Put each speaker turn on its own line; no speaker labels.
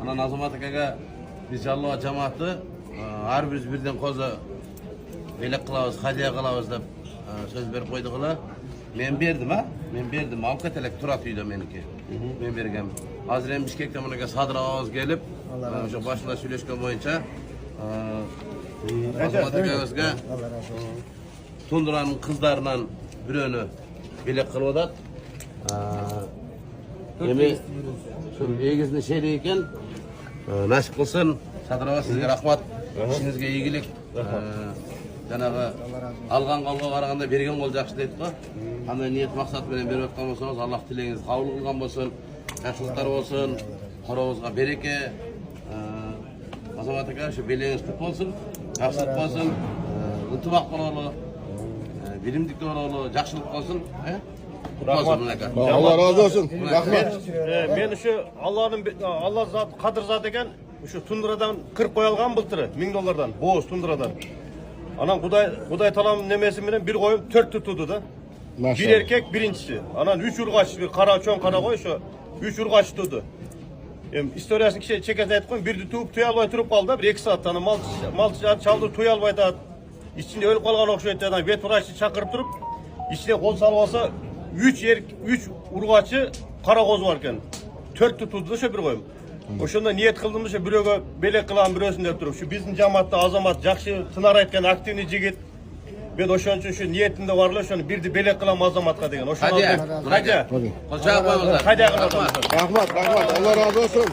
Ana Azamat akaga biz Jalloğa cemaati har birden qo'zi belak qilamiz, hadiya qilamiz deb söz berib qo'ydilar. Men berdim ha. Men berdim. Alqatalak turadi uyda meniki. Men bergan. Hozir ham Bishkekdan bunaga Sadir ovoz kelib, o'sha boshida söylashgan bo'yicha Azamat akamizga Tundraning qizlaridan birini belak qilib o'tadi. Demek şu egizni şeyli ekan, nasip qilsin. Sadir aka sizga rahmat. İşingizga iyilik. Janağı algan qolga qaraganda bergen qol yaxshi deydi-ku. Qanday niyat maqsad bilan berib atgan bolsangiz, Alloh tilingiz qabul qilgan bo'lsin. Yaxshiliklar bo'lsin. Qo'rog'ingizga bereke. Azamat aka shu belingiz qutlug' bo'lsin. Yaxshilik bo'lsin. Iltimoq bo'laylik. Bilimlik bo'laylik, yaxshilik bo'lsin.
Allah razı olsun. Rahmet.
Men şu Allah zat Kadir zat ekan, şu Tundradan 40 qo'yilgan bulturu, $1000'dan, boz Tundradan. Anan Kuday talam nemesi bilen bir koyum 4 tutuldu da.
Maşallah.
Bir erkek birincisi. Anan 3 urgaç, bir kara çon kara koy şu 3 urgaç tuttu. İstoriyasını kişi çekerse etkin bir tutup tuyalbay turup kaldı. Bir 2 saat tane mal çaldı tuyalbay da içinde ölüp kalgan okşaydı adam vet vuraçı çakırıp durup içine kol salvası 3 urgaçı kara koz varken 4 tutuldu da şu bir koyum. Oşunda niyet kıldığımız şu biröge belek kılan birösünde durup şu bizim cemaatta Azamat jakşı tınar etken aktivni jigit ve oşun için şu niyetinde varlar şunu bir de belek kılan Azamat'a degen.
Hadi.
Rahmat. Allah razı olsun.